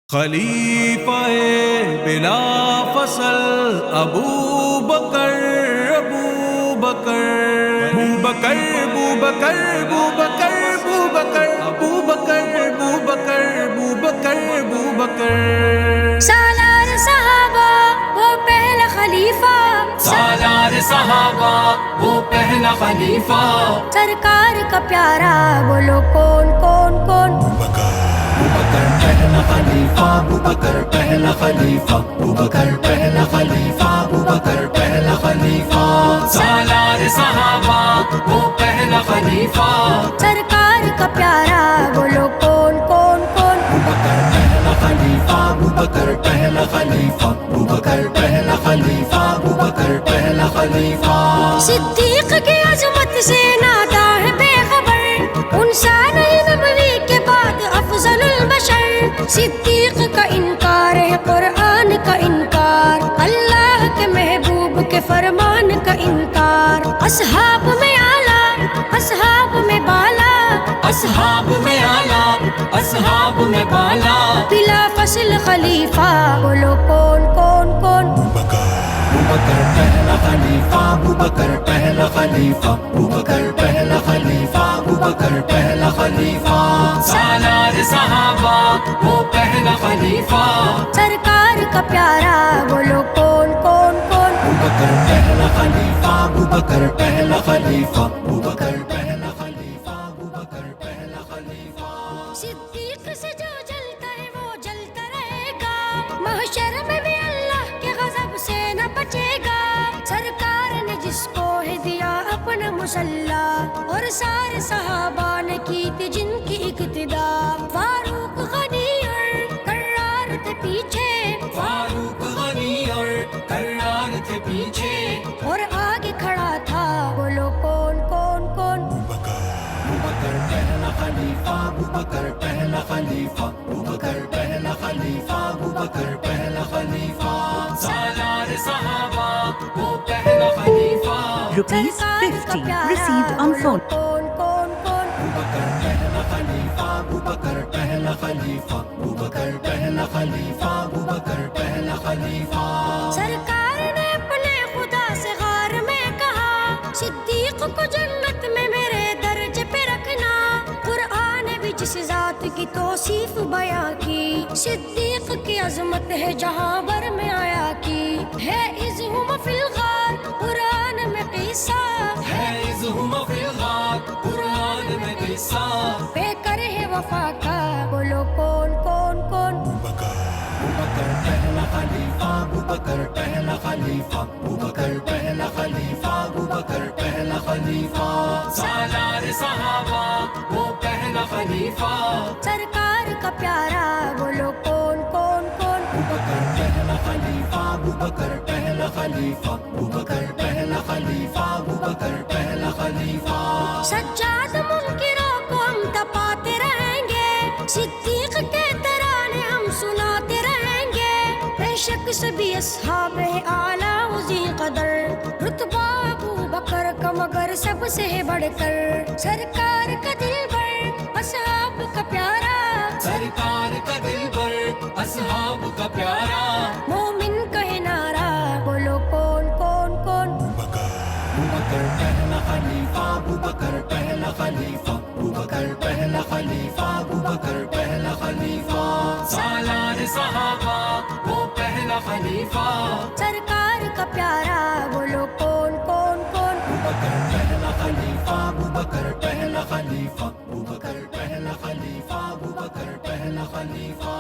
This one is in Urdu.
خلیفہ بلا فصل ابو بکر ابو بکر ابو بکر ابو بکر ابو بکر ابو بکر ابو بکر ابو بکر ابو بکر ابو بکر سالار صحابہ وہ پہلا خلیفہ، سالار صحابہ وہ پہلا خلیفہ، سرکار کا پیارا بولو کون کون کون؟ ابوبکر پہلا خلیفہ، ابوبکر پہلا خلیفہ، ابوبکر پہلا خلیفہ، ابوبکر پہلا خلیفہ، سالار صحابہ وہ پہلا خلیفہ، سرکار کا پیارا بولو کون کون کون؟ ابوبکر پہلا خلیفہ، ابوبکر پہلا خلیفہ، ابوبکر پہلا خلیفہ، ابوبکر پہلا خلیفہ، صدیق کی عظمت سے نادا ہے بے خبر، انسان ہی نبی کے بعد افضل البشر، صدیق کا انکار ہے قرآن کا انکار، اللہ کے محبوب کے فرمان کا انکار، اصحاب میں اعلیٰ اصحاب میں بالا، اصحاب میں اعلیٰ اصحاب میں بالا، بلا فصل خلیفہ بولو کون کون کون؟ ابوبکر پہلا خلیفہ، ابوبکر پہلا خلیفہ، ابوبکر پہلا خلیفہ، ابوبکر پہلا خلیفہ، سالار صحابہ وہ پہلا خلیفہ، سرکار کا پیارا بولو کون کون کون؟ ابوبکر پہلا خلیفہ، ابوبکر پہلا خلیفہ، ابوبکر پہلا خلیفہ، ابوبکر پہلا خلیفہ، صدیق سے جو جلتا ہے وہ جلتا رہے گا، محشر میں بھی اللہ کے غضب سے نہ بچے گا، سرکار نے جس کو ہے دیا اپنا مسلح، اور سارے صحابہ نے کی تھی جن کی اقتدا، فاروق غنی اور کرار تھے پیچھے، فاروق غنی اور کرار تھے پیچھے، اور آگے کھڑا تھا بولو کون کون کون؟ ابوبکر پہلا خلیفہ، ابوبکر پہلا خلیفہ، ابوبکر پہلا خلیفہ، ابوبکر پہلا خلیفہ، سالار صحابہ وہ پہلا خلیفہ، ₹50 received on phone. کون کون کون؟ ابوبکر پہلا خلیفہ، ابوبکر پہلا خلیفہ، ابوبکر پہلا خلیفہ، ابوبکر پہلا خلیفہ، سرکار نے اپنے خدا سے غار میں کہا، صدیق کو جنت میں میرے درجے پہ رکھنا، قرآن بھی جس ذات کی توصیف بیاں کی، صدیق کی عظمت ہے جہاں بر میں آیا کی، ہے اذ ہم فی الغار قرآن میں قصہ، ہے اذ ہم فی الغار قرآن میں قصہ، بے کر ہے وفا کا بولو کون کون کون؟ ابوبکر پہلا خلیفہ، ابوبکر پہلا خلیفہ، ابوبکر پہلا خلیفہ، ابوبکر پہلا خلیفہ، سالار صحابہ وہ پہلا خلیفہ، سرکار کا پیارا بولو کون کون کون؟ ابوبکر پہلا خلیفہ، ابوبکر پہلا خلیفہ، ابوبکر پہلا خلیفہ، ابوبکر پہلا خلیفہ، سجاد منکروں کو ہم تپاتے رہیں گے، صدیق کے ترانے ہم سناتے رہیں گے، بے شک سبھی اصحاب اعلیٰ ذی قدر، رتبہ ابو بکر کا مگر سب سے ہے بڑھ کر، سرکار کا دل بر اصحاب کا پیارا، سرکار کا دل بر اصحاب کا پیارا، مومن کہے نعرہ بولو کون کون کون؟ ابوبکر پہلا خلیفہ، ابوبکر پہلا خلیفہ، ابوبکر پہلا خلیفہ، ابوبکر پہلا خلیفہ، سالار صحابہ وہ پہلا خلیفہ، سرکار کا پیارا بولو کون کون کون؟ ابوبکر پہلا خلیفہ، ابوبکر پہلا خلیفہ، ابوبکر پہلا خلیفہ، ابوبکر پہلا خلیفہ،